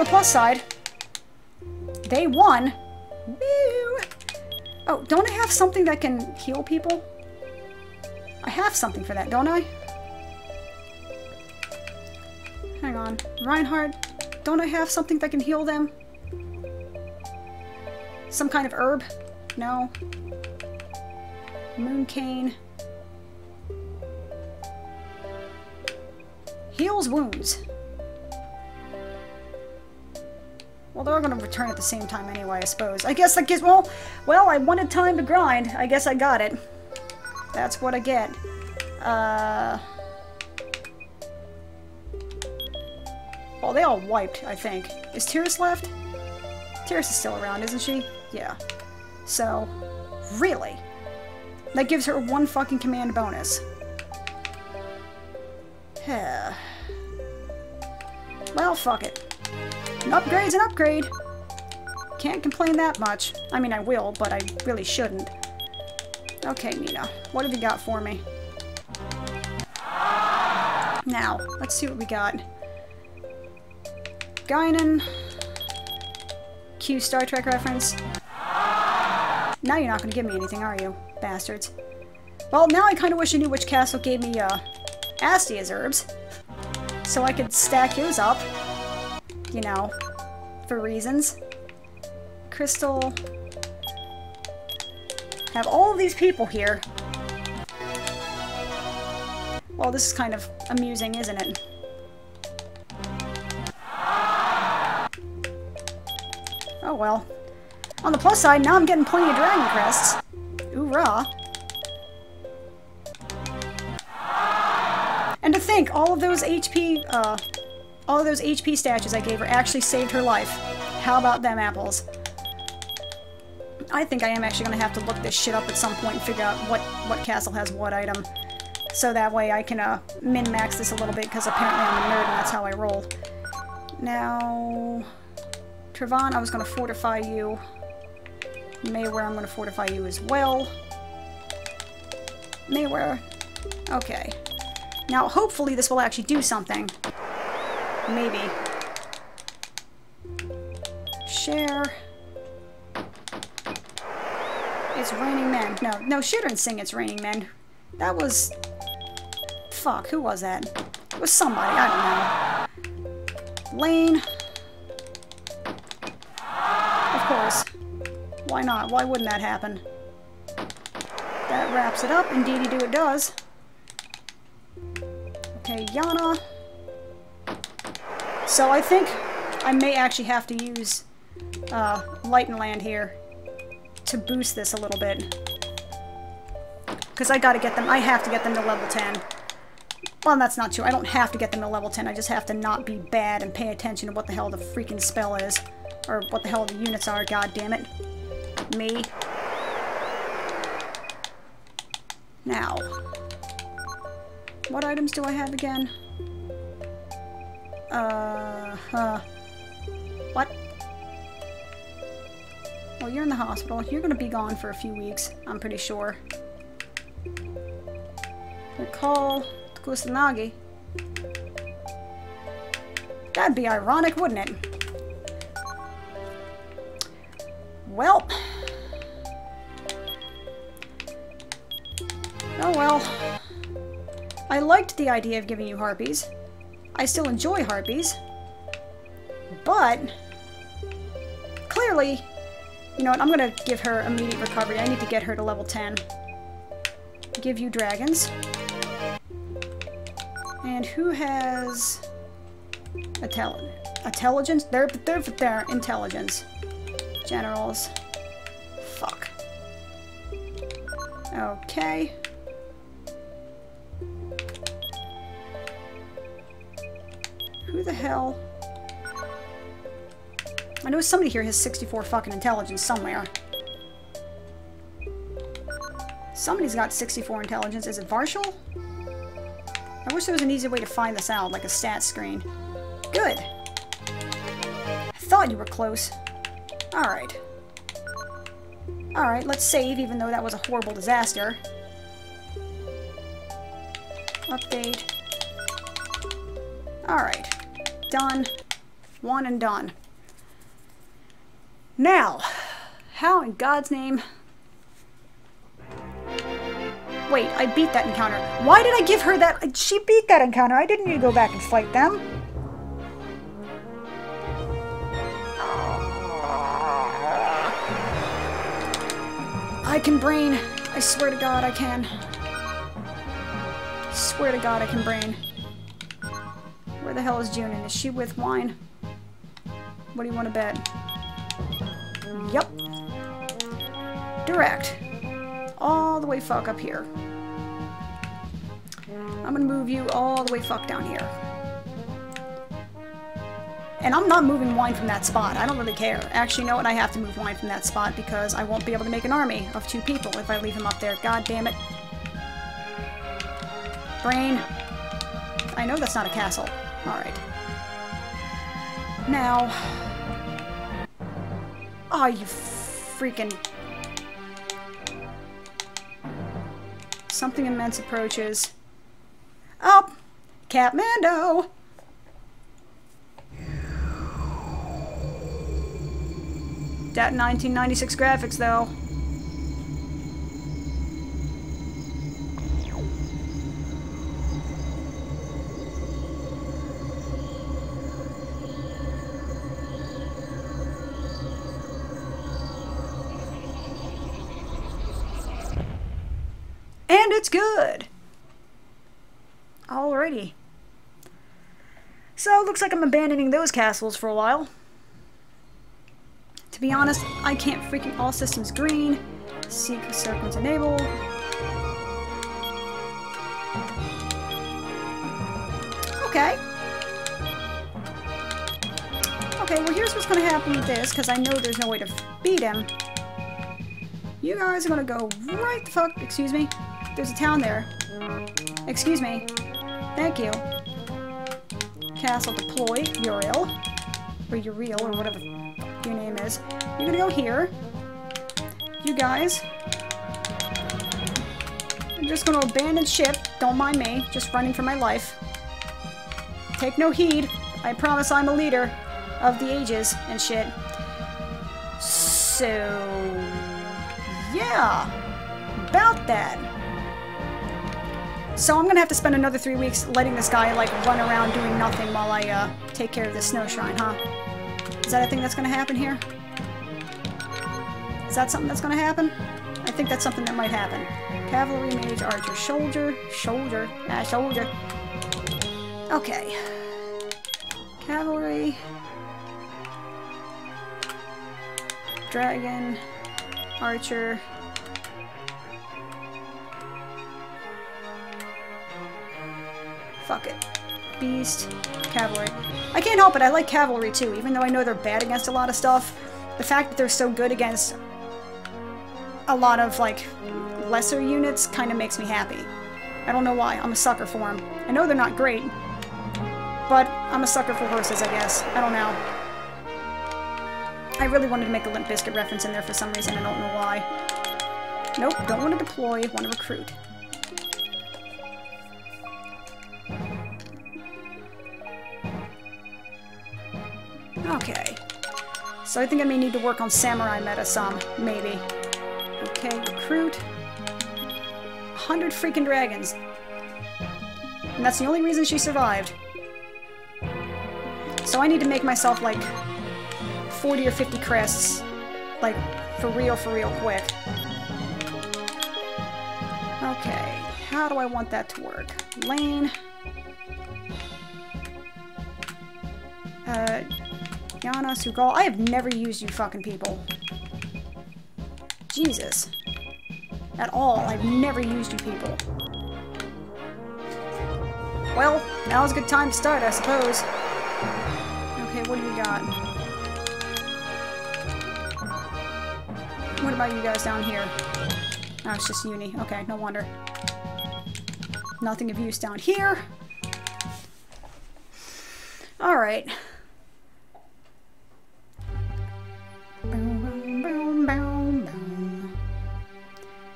the plus side, they won. Woo! Oh, don't I have something that can heal people? I have something for that, don't I? Hang on. Reinhardt, don't I have something that can heal them? Some kind of herb? No. Mooncane. Heals wounds. Well, they're gonna return at the same time anyway, I suppose. I guess, well, I wanted time to grind. I guess I got it. That's what I get. Well, they all wiped, I think. Is Tyrus left? Tyrus is still around, isn't she? Yeah. So, really? That gives her one fucking command bonus. Well, fuck it. An upgrade's an upgrade. Can't complain that much. I mean, I will, but I really shouldn't. Okay, Nina. What have you got for me? Now, let's see what we got. Guinan. Cue Star Trek reference. Now you're not going to give me anything, are you? Bastards. Well, now I kind of wish I knew which castle gave me, Astia's herbs. So I could stack those up. You know, for reasons. Crystal. Have all of these people here. Well, this is kind of amusing, isn't it? Oh well. On the plus side, now I'm getting plenty of Dragon Crests. Oorah. And to think, all of those HP statues I gave her actually saved her life. How about them apples? I think I am actually going to have to look this shit up at some point and figure out what castle has what item. So that way I can min-max this a little bit, because apparently I'm a nerd and that's how I roll. Now... Trevon, I was going to fortify you. Mayware, I'm going to fortify you as well. Mayware. Okay. Now, hopefully this will actually do something. Maybe. Share. It's raining men. No, she didn't sing It's Raining Men. That was... Fuck, who was that? It was somebody, I don't know. Lane. Of course. Why not? Why wouldn't that happen? That wraps it up. Indeedy do it does. Okay, Yana. So I think I may actually have to use Light and Land here to boost this a little bit. Because I gotta get them, I have to get them to level 10. Well, that's not true. I don't have to get them to level 10. I just have to not be bad and pay attention to what the hell the freaking spell is. Or what the hell the units are, god damn it. Me. Now. What items do I have again? What? Well, you're in the hospital. You're gonna be gone for a few weeks, I'm pretty sure. Recall Kusanagi. That'd be ironic, wouldn't it? Well. Oh well. I liked the idea of giving you harpies. I still enjoy harpies. But, clearly, you know what, I'm gonna give her immediate recovery. I need to get her to level 10. Give you dragons. And who has... Intelligence? They're intelligence. Generals. Fuck. Okay. Who the hell? I know somebody here has 64 fucking intelligence somewhere. Somebody's got 64 intelligence. Is it Varshal? I wish there was an easy way to find this out, like a stat screen. Good. I thought you were close. Alright. Alright, let's save, even though that was a horrible disaster. Update. Alright. Done. One and done. Now, how in God's name... Wait, I beat that encounter. Why did I give her that? She beat that encounter. I didn't need to go back and fight them. I can brain. I swear to God I can. I swear to God I can brain. Where the hell is Junin? Is she with wine? What do you want to bet? Yup. Direct. All the way fuck up here. I'm gonna move you all the way fuck down here. And I'm not moving wine from that spot. I don't really care. Actually, you know what? I have to move wine from that spot because I won't be able to make an army of 2 people if I leave him up there. God damn it. Brain. I know that's not a castle. Alright. Now... Oh, you freaking... Something immense approaches. Oh! Catmando! That 1996 graphics, though. And it's good! Alrighty. So, looks like I'm abandoning those castles for a while. To be honest, I can't freaking all systems green. Seek circumvent enable. Okay. Okay, well here's what's gonna happen with this, because I know there's no way to beat him. You guys are gonna go right the fuck... Excuse me? There's a town there. Excuse me. Thank you. Castle deploy. Uriel. Or Uriel, or whatever your name is. You're gonna go here. You guys. I'm just gonna abandon ship. Don't mind me. Just running for my life. Take no heed. I promise I'm a leader of the ages and shit. So... yeah. About that. So I'm gonna have to spend another 3 weeks letting this guy, like, run around doing nothing while I, take care of this snow shrine, huh? Is that a thing that's gonna happen here? Is that something that's gonna happen? I think that's something that might happen. Cavalry, mage, archer, soldier, soldier, soldier. Okay. Cavalry. Dragon. Archer. Fuck it. Beast. Cavalry. I can't help it, I like cavalry too, even though I know they're bad against a lot of stuff. The fact that they're so good against a lot of, like, lesser units kind of makes me happy. I don't know why. I'm a sucker for them. I know they're not great, but I'm a sucker for horses, I guess. I don't know. I really wanted to make a Limp Bizkit reference in there for some reason. I don't know why. Nope, don't want to deploy. Want to recruit. Okay. So I think I may need to work on samurai meta some. Maybe. Okay, recruit. 100 freaking dragons. And that's the only reason she survived. So I need to make myself, like, 40 or 50 crests. Like, for real quick. Okay, how do I want that to work? Lane. Yana, Sugal. I have never used you fucking people. Jesus. At all. I've never used you people. Well, now's a good time to start, I suppose. Okay, what do you got? What about you guys down here? Oh, it's just uni. Okay, no wonder. Nothing of use down here. Alright.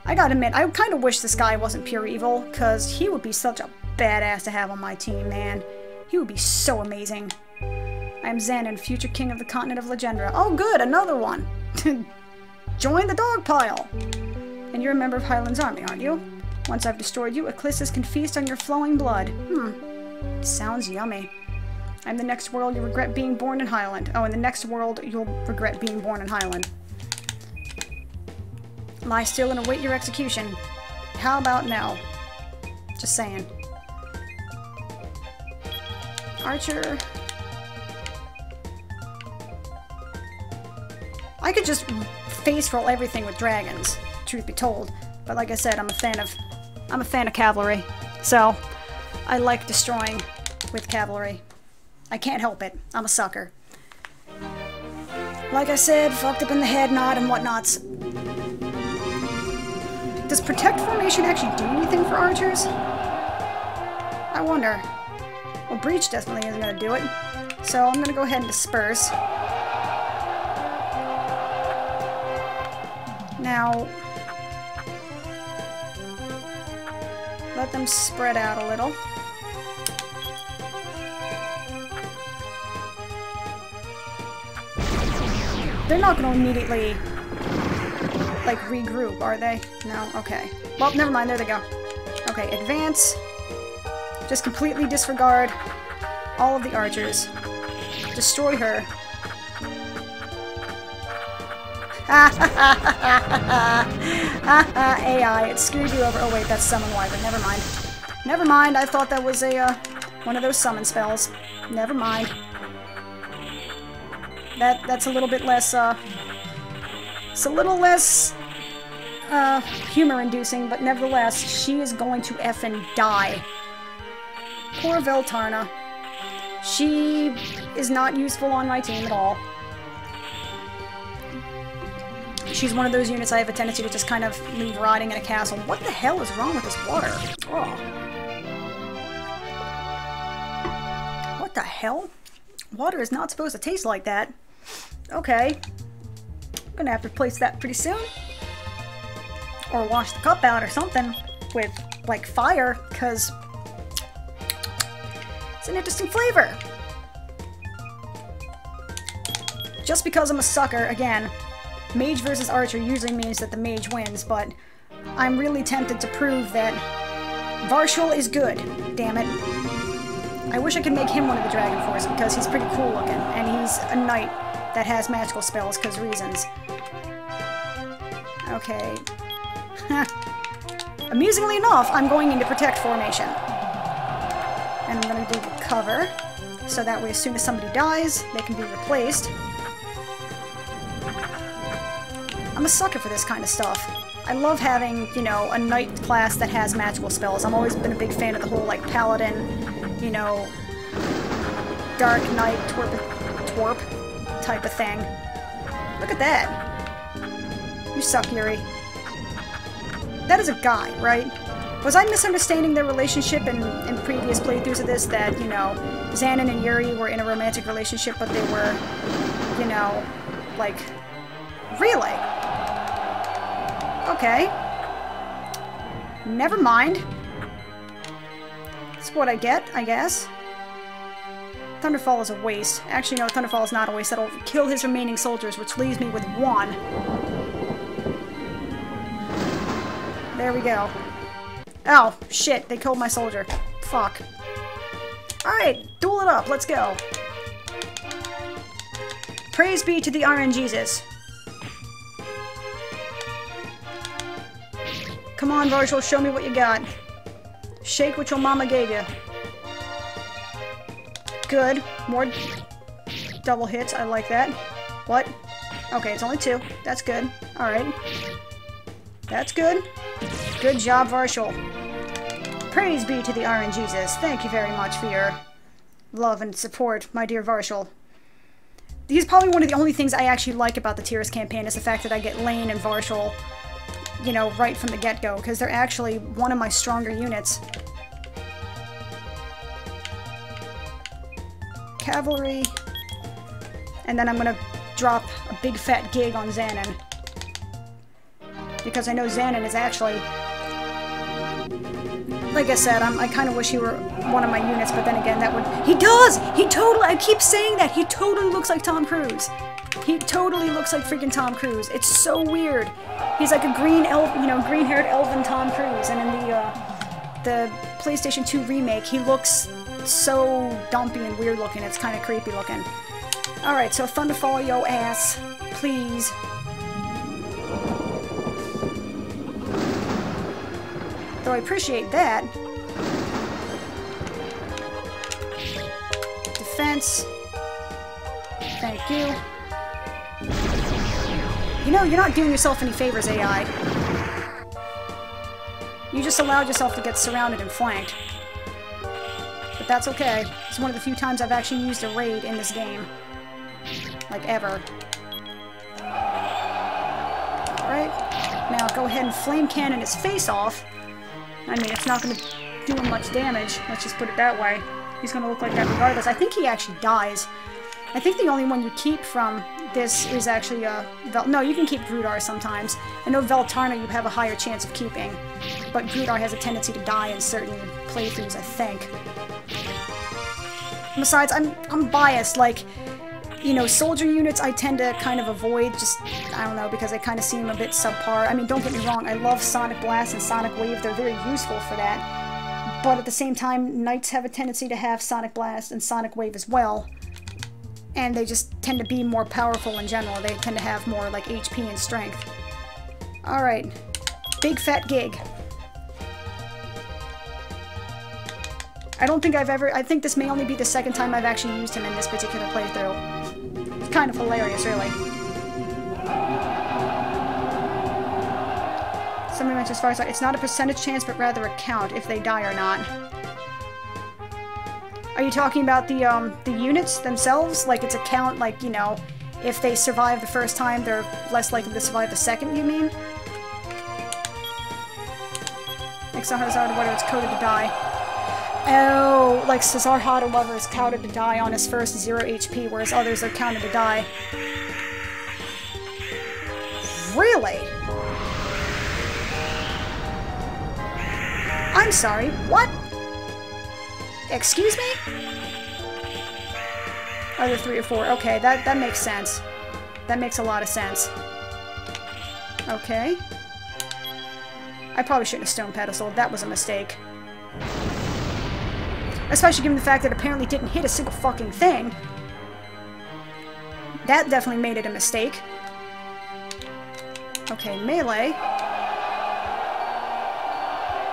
I gotta admit, I kind of wish this guy wasn't pure evil, because he would be such a badass to have on my team, man. He would be so amazing. I I am Xanon, future king of the continent of Legendra. Oh good, another one! Join the dog pile! And you're a member of Highland's army, aren't you? Once I've destroyed you, Eclipses can feast on your flowing blood. Sounds yummy. In the next world, you'll regret being born in Highland. Oh, in the next world, you'll regret being born in Highland. Lie still and await your execution. How about no? Just saying. Archer. I could just face roll everything with dragons, truth be told. But like I said, I'm a fan of cavalry. So I like destroying with cavalry. I can't help it. I'm a sucker. Like I said, fucked up in the head, nod, and whatnots. Does Protect Formation actually do anything for archers? I wonder. Well, Breach definitely isn't going to do it. So I'm going to go ahead and disperse. Now, let them spread out a little. They're not going to immediately, like, regroup, are they? No? Okay. Well, never mind. There they go. Okay, advance. Just completely disregard all of the archers. Destroy her. AI, it screwed you over. Oh wait, that's Summon Wyvern. Never mind. Never mind, I thought that was a, one of those summon spells. Never mind. That's a little bit less, it's a little less, humor-inducing, but nevertheless, she is going to effing die. Poor Veltarna. She is not useful on my team at all. She's one of those units I have a tendency to just kind of leave rotting in a castle. What the hell is wrong with this water? Oh. What the hell? Water is not supposed to taste like that. Okay. I'm gonna have to replace that pretty soon. Or wash the cup out or something with, like, fire, because it's an interesting flavor. Just because I'm a sucker, again, Mage versus Archer usually means that the Mage wins, but I'm really tempted to prove that Varshul is good, damn it. I wish I could make him one of the Dragon Force because he's pretty cool looking, and he's a knight that has magical spells because reasons. Okay. Amusingly enough, I'm going into Protect Formation. And I'm going to do the cover, so that way as soon as somebody dies, they can be replaced. I'm a sucker for this kind of stuff. I love having, you know, a knight class that has magical spells. I've always been a big fan of the whole, like, paladin, you know, dark knight, twerp type of thing. Look at that. You suck, Yuri. That is a guy, right? Was I misunderstanding their relationship in previous playthroughs of this, that, you know, Xanon and Yuri were in a romantic relationship, but they were, you know, like, really? Okay. Never mind. That's what I get, I guess. Thunderfall is a waste. Actually, no, Thunderfall is not a waste. That'll kill his remaining soldiers, which leaves me with one. There we go. Oh, shit, they killed my soldier. Fuck. Alright, duel it up, let's go. Praise be to the RNGesus. Come on, Varshul, show me what you got. Shake what your mama gave you. Good. More double hits, I like that. What? Okay, it's only 2. That's good. Alright. That's good. Good job, Varshul. Praise be to the RNGesus. Thank you very much for your love and support, my dear Varshul. He's probably one of the only things I actually like about the Tiras campaign is the fact that I get Lane and Varshul, you know, right from the get-go, because they're actually one of my stronger units. Cavalry. And then I'm gonna drop a big fat gig on Xanon. Because I know Xanon is actually like I said, I kind of wish he were one of my units, but then again, that would... He does! He totally... I keep saying that! He totally looks like Tom Cruise. He totally looks like freaking Tom Cruise. It's so weird. He's like a green elf, you know, green-haired elven Tom Cruise, and in the PlayStation 2 remake, he looks so dumpy and weird looking. It's kind of creepy looking. Alright, so Thunderfall yo ass, please. Though I appreciate that. Defense. Thank you. You know, you're not doing yourself any favors, AI. You just allowed yourself to get surrounded and flanked. But that's okay. It's one of the few times I've actually used a raid in this game. Like, ever. Alright. Now go ahead and flame cannon his face off. I mean, it's not going to do him much damage. Let's just put it that way. He's going to look like that regardless. I think he actually dies. I think the only one you keep from this is actually no, you can keep Grudar sometimes. I know Veltarna you have a higher chance of keeping, but Grudar has a tendency to die in certain playthroughs, I think. Besides, I'm biased. Like, you know, soldier units I tend to kind of avoid, just, I don't know, because they kind of seem a bit subpar. I mean, don't get me wrong, I love Sonic Blast and Sonic Wave, they're very useful for that. But at the same time, Knights have a tendency to have Sonic Blast and Sonic Wave as well. And they just tend to be more powerful in general. They tend to have more, like, HP and strength. Alright. Big fat gig. I don't think I've ever... I think this may only be the second time I've actually used him in this particular playthrough. It's kind of hilarious, really. Somebody mentioned as far as... It's not a percentage chance, but rather a count, if they die or not. Are you talking about the units themselves? Like, it's a count, like, you know, if they survive the first time, they're less likely to survive the second, you mean? Like Sahar whether it's coded to die. Oh, like Cesar Hadaweather is counted to die on his first 0 HP, whereas others are counted to die. Really? I'm sorry, what? Excuse me? Either 3 or 4. Okay, that makes sense. That makes a lot of sense. Okay. I probably shouldn't have stone pedestaled. That was a mistake. Especially given the fact that it apparently didn't hit a single fucking thing. That definitely made it a mistake. Okay, melee.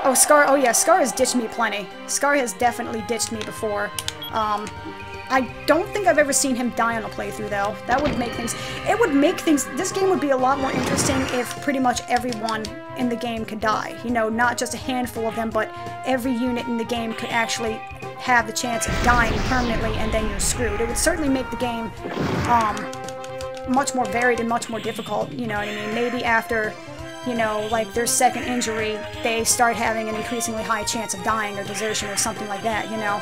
Oh, Scar. Oh, yeah, Scar has ditched me plenty. Scar has definitely ditched me before. I don't think I've ever seen him die on a playthrough, though. That would make things... It would make things... This game would be a lot more interesting if pretty much everyone in the game could die. You know, not just a handful of them, but every unit in the game could actually have the chance of dying permanently, and then you're screwed. It would certainly make the game, much more varied and much more difficult, you know what I mean? Maybe after... you know, like their second injury, they start having an increasingly high chance of dying or desertion or something like that, you know?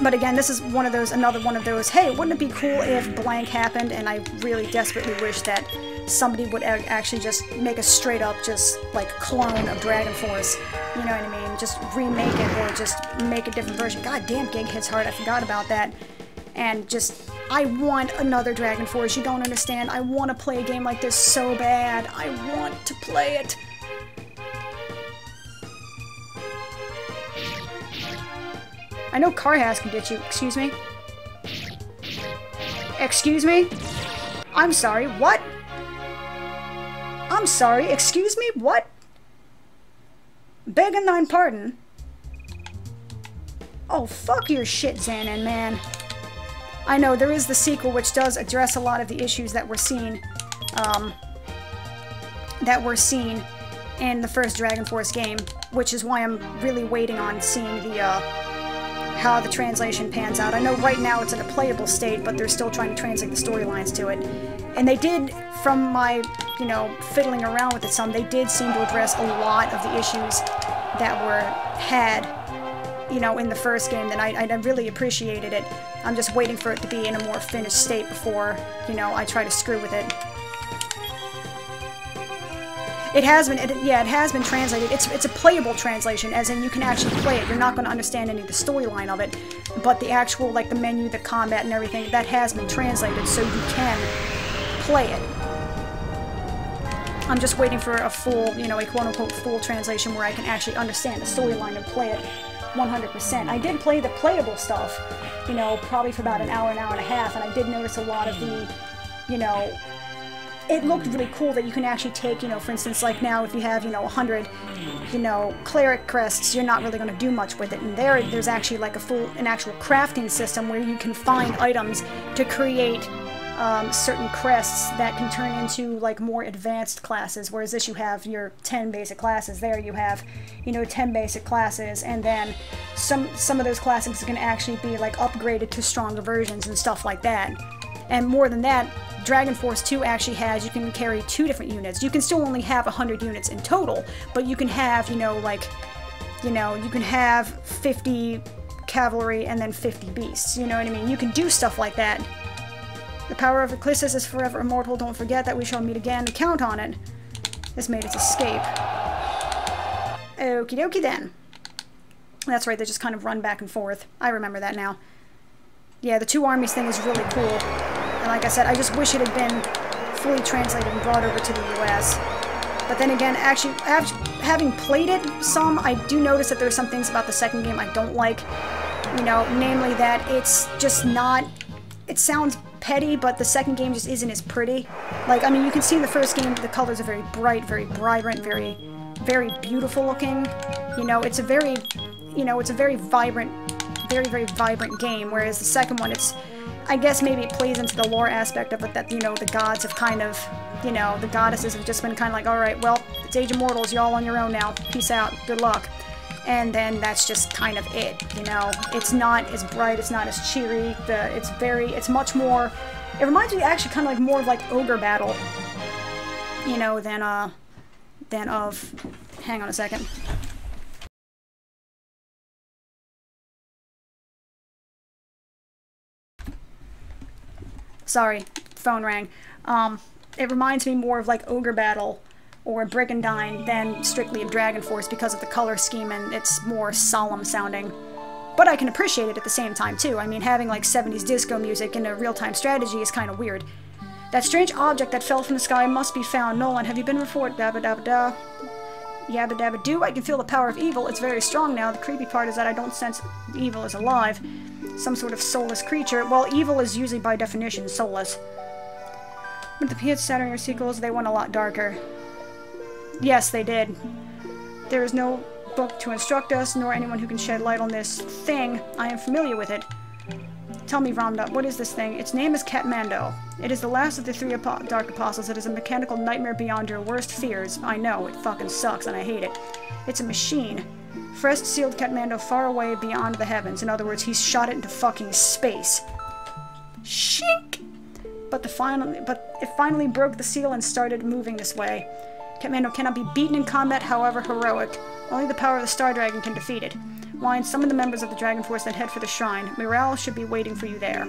But again, this is one of those, another one of those, hey, wouldn't it be cool if blank happened? And I really desperately wish that somebody would actually just make a straight up, just, like, clone of Dragon Force. You know what I mean? Just remake it or just make a different version. God damn, Gig hits hard, I forgot about that. And just... I want another Dragon Force, you don't understand. I want to play a game like this so bad. I want to play it. I know Carhas can get you. Excuse me? Excuse me? I'm sorry, what? I'm sorry, excuse me, what? Begging thine pardon. Oh, fuck your shit, Xanon, man. I know, there is the sequel, which does address a lot of the issues that we're seeing, in the first Dragon Force game, which is why I'm really waiting on seeing the, how the translation pans out. I know right now it's in a playable state, but they're still trying to translate the storylines to it. And they did, from my, you know, fiddling around with it some, they did seem to address a lot of the issues that were had, you know, in the first game, and I really appreciated it. I'm just waiting for it to be in a more finished state before, you know, I try to screw with it. It has been, yeah, it has been translated. It's a playable translation, as in you can actually play it. You're not going to understand any of the storyline of it, but the actual, like, the menu, the combat, and everything, that has been translated, so you can play it. I'm just waiting for a full, you know, a quote-unquote full translation where I can actually understand the storyline and play it 100%. I did play the playable stuff, you know, probably for about an hour and a half, and I did notice a lot of the, you know, it looked really cool that you can actually take, you know, for instance, like now if you have, you know, 100, you know, cleric crests, you're not really going to do much with it. And there's actually like an actual crafting system where you can find items to create certain crests that can turn into like more advanced classes, whereas this you have your 10 basic classes. There you have, you know, 10 basic classes, and then some of those classes can actually be like upgraded to stronger versions and stuff like that. And more than that, Dragon Force 2 actually has, you can carry 2 different units. You can still only have 100 units in total, but you can have, you know, like, you know, you can have 50 cavalry and then 50 beasts, you know what I mean? You can do stuff like that. The power of Eclissus is forever immortal. Don't forget that we shall meet again. Count on it. This made its escape. Okie dokie then. That's right, they just kind of run back and forth. I remember that now. Yeah, the 2 armies thing is really cool. And like I said, I just wish it had been fully translated and brought over to the US. But then again, actually, having played it some, I do notice that there are some things about the second game I don't like. You know, namely that it's just not... It sounds petty, but the second game just isn't as pretty. Like, I mean, you can see in the first game, the colors are very bright, very vibrant, very, very beautiful looking. You know, it's a very, you know, it's a very vibrant, very, very vibrant game, whereas the second one, it's, I guess maybe it plays into the lore aspect of it that, you know, the gods have kind of, you know, the goddesses have just been kind of like, alright, well, it's Age of Mortals, y'all on your own now, peace out, good luck. And then that's just kind of it, you know. It's not as bright, it's not as cheery, it's much more, it reminds me actually kind of like more of like Ogre Battle, you know, than of, hang on a second. Sorry, phone rang. It reminds me more of like Ogre Battle or Brigandine than strictly of Dragon Force because of the color scheme, and it's more solemn sounding. But I can appreciate it at the same time too. I mean, having like 70s disco music in a real-time strategy is kind of weird. That strange object that fell from the sky must be found. Nolan, have you been before? Dabba dabba da. Yabba dabba do. I can feel the power of evil. It's very strong now. The creepy part is that I don't sense evil is alive. Some sort of soulless creature. Well, evil is usually by definition soulless. But the PS Saturn or sequels, they went a lot darker. Yes, they did. There is no book to instruct us, nor anyone who can shed light on this thing. I am familiar with it. Tell me, Ramda, what is this thing? Its name is Katmando. It is the last of the 3 Dark Apostles. It is a mechanical nightmare beyond your worst fears. I know, it fucking sucks, and I hate it. It's a machine. Frest sealed Katmando far away beyond the heavens. In other words, he's shot it into fucking space. Shink! But it finally broke the seal and started moving this way. Katmando cannot be beaten in combat, however heroic. Only the power of the Star Dragon can defeat it. Wine, summon the members of the Dragon Force and head for the shrine. Miral should be waiting for you there.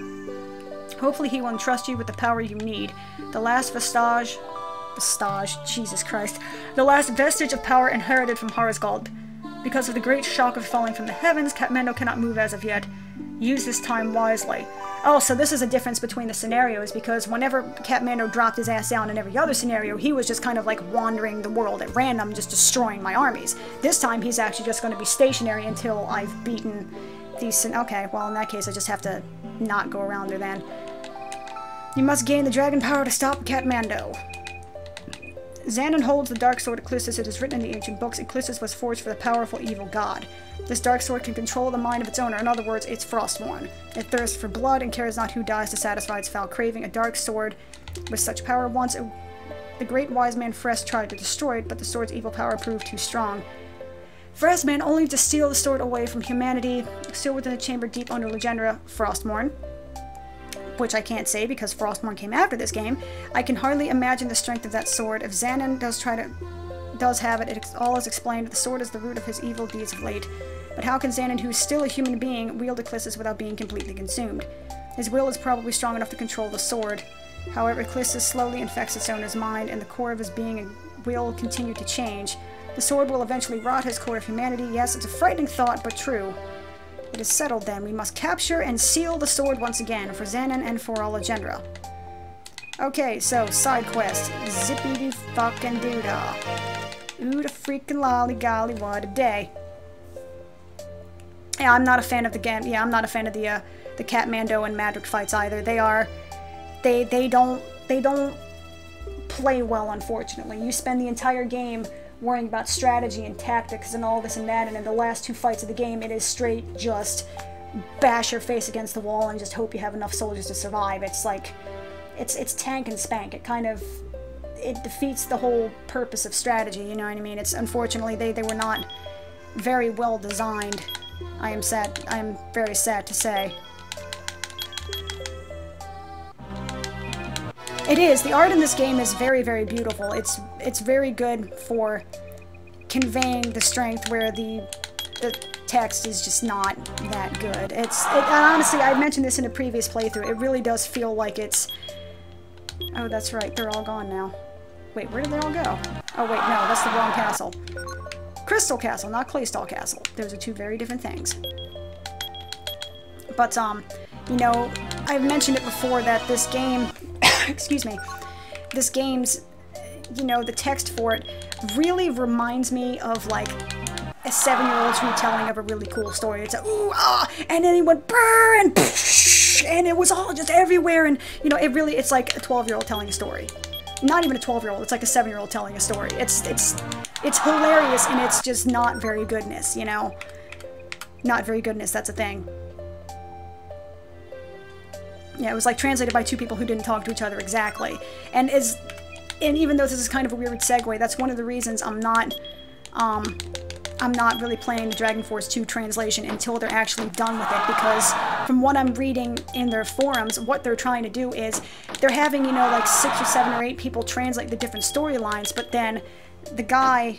Hopefully he will entrust you with the power you need. The last vestige, Jesus Christ. The last vestige of power inherited from Harzgald. Because of the great shock of falling from the heavens, Katmando cannot move as of yet. Use this time wisely. Oh, so this is a difference between the scenarios, because whenever Katmando dropped his ass down in every other scenario, he was just kind of like wandering the world at random, just destroying my armies. This time, he's actually just going to be stationary until I've beaten these... Okay, well, in that case, I just have to not go around there then. You must gain the dragon power to stop Katmando. Xanon holds the dark sword Eclissus. It is written in the ancient books. Eclissus was forged for the powerful evil god. This dark sword can control the mind of its owner. In other words, it's Frostborn. It thirsts for blood and cares not who dies to satisfy its foul craving. A dark sword with such power once the great wise man Frest tried to destroy it, but the sword's evil power proved too strong. Frest man only to steal the sword away from humanity, still within the chamber deep under Legendra, Frostmourne. Which I can't say because Frostmourne came after this game. I can hardly imagine the strength of that sword. If Xanon does have it, all is explained. The sword is the root of his evil deeds of late. But how can Xanon, who is still a human being, wield Eclissus without being completely consumed? His will is probably strong enough to control the sword. However, Eclissus slowly infects its owner's mind, and the core of his being will continue to change. The sword will eventually rot his core of humanity. Yes, it's a frightening thought, but true. It is settled then. We must capture and seal the sword once again, for Xanon and for all Agendra. Okay, so, side quest. Zippity fucking doodah. Ooh, the freaking lolly golly, what a day. Yeah, I'm not a fan of the game. Yeah, I'm not a fan of the Catmando and Madrick fights either. They don't play well, unfortunately. You spend the entire game worrying about strategy and tactics and all this and that, and in the last 2 fights of the game, it is straight just bash your face against the wall and just hope you have enough soldiers to survive. It's like, it's tank and spank. It defeats the whole purpose of strategy, you know what I mean? It's, unfortunately, they were not very well designed. I am very sad to say. It is. The art in this game is very, very beautiful. It's very good for conveying the strength where the text is just not that good. Honestly, I mentioned this in a previous playthrough. It really does feel like it's... Oh, that's right. They're all gone now. Wait, where did they all go? Oh, wait, no. That's the wrong castle. Crystal Castle, not Claystall Castle. Those are 2 very different things. But, you know, I've mentioned it before that this game... excuse me. This game's, you know, the text for it really reminds me of, like, a 7-year-old's retelling of a really cool story. It's like, ooh, ah, and then he went, brrr, and psh, and it was all just everywhere, and, you know, it's like a 12-year-old telling a story. Not even a 12-year-old, it's like a 7-year-old telling a story. It's hilarious, and it's just not very goodness, you know? Not very goodness, that's a thing. Yeah, it was like translated by 2 people who didn't talk to each other exactly. And even though this is kind of a weird segue, that's one of the reasons I'm not really playing the Dragon Force 2 translation until they're actually done with it, because from what I'm reading in their forums, what they're trying to do is they're having, you know, like 6 or 7 or 8 people translate the different storylines, but then the guy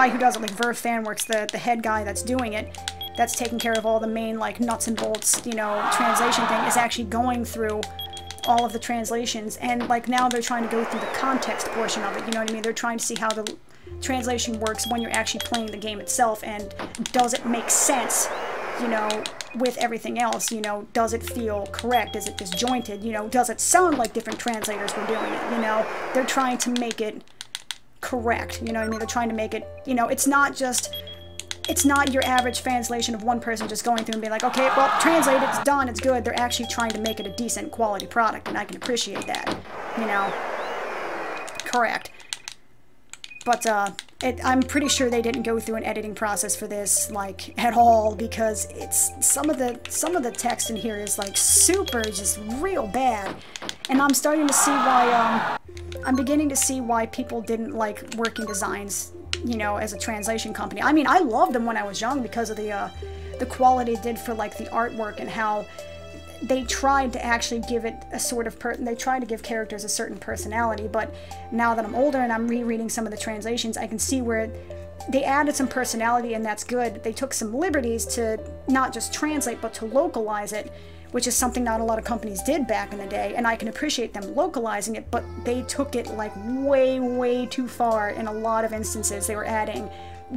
who does it, like Verve Fanworks, the head guy that's doing it, that's taking care of all the main, like, nuts and bolts, you know, translation thing, is actually going through all of the translations, and, like, now they're trying to go through the context portion of it, you know what I mean? They're trying to see how the translation works when you're actually playing the game itself, and does it make sense, you know, with everything else, you know, does it feel correct, is it disjointed, you know, does it sound like different translators were doing it, you know? They're trying to make it correct, you know what I mean? They're trying to make it, you know, it's not your average translation of one person just going through and being like, okay, well, translate, it's done, it's good. They're actually trying to make it a decent quality product, and I can appreciate that, you know. Correct. But, I'm pretty sure they didn't go through an editing process for this, like, at all, because it's, some of the text in here is, like, super, just real bad. And I'm starting to see why, I'm beginning to see why people didn't like Working Designs, you know, as a translation company. I mean, I loved them when I was young because of the quality it did for, like, the artwork, and how they tried to actually give it a sort of they tried to give characters a certain personality. But now that I'm older and I'm rereading some of the translations, I can see where they added some personality, and that's good. They took some liberties to not just translate, but to localize it, which is something not a lot of companies did back in the day, and I can appreciate them localizing it, but they took it, like, way, way too far in a lot of instances. They were adding,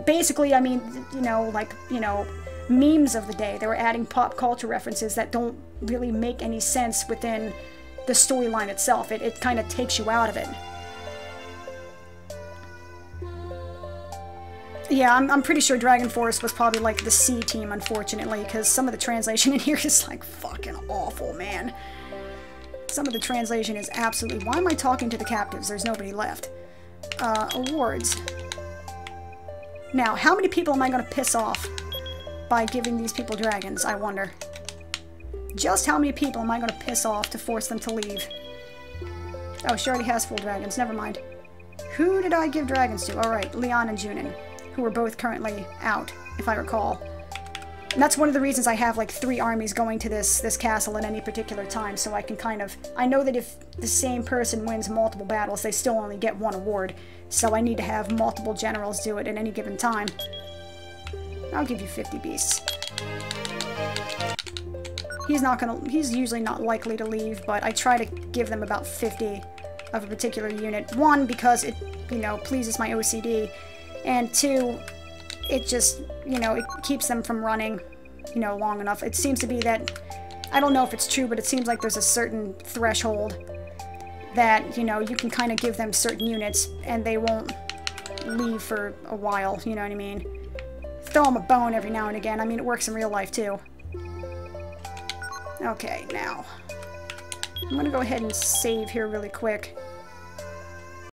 basically, I mean, you know, like, you know, memes of the day. They were adding pop culture references that don't really make any sense within the storyline itself. It kind of takes you out of it. Yeah, I'm pretty sure Dragon Force was probably like the C team, unfortunately, because some of the translation in here is like fucking awful, man. Some of the translation is absolutely... Why am I talking to the captives? There's nobody left. Awards. Now, how many people am I going to piss off by giving these people dragons, I wonder? Just how many people am I going to piss off to force them to leave? Oh, she already has full dragons. Never mind. Who did I give dragons to? Alright, Leon and Junin, who are both currently out, if I recall. And that's one of the reasons I have, like, 3 armies going to this castle at any particular time, so I can kind of... I know that if the same person wins multiple battles, they still only get 1 award, so I need to have multiple generals do it at any given time. I'll give you 50 beasts. He's usually not likely to leave, but I try to give them about 50 of a particular unit. One, because it, you know, pleases my OCD, and two, it just, you know, it keeps them from running, you know, long enough. It seems to be that, I don't know if it's true, but it seems like there's a certain threshold that, you know, you can kind of give them certain units and they won't leave for a while, you know what I mean? Throw them a bone every now and again. I mean, it works in real life too. Okay, now I'm gonna go ahead and save here really quick.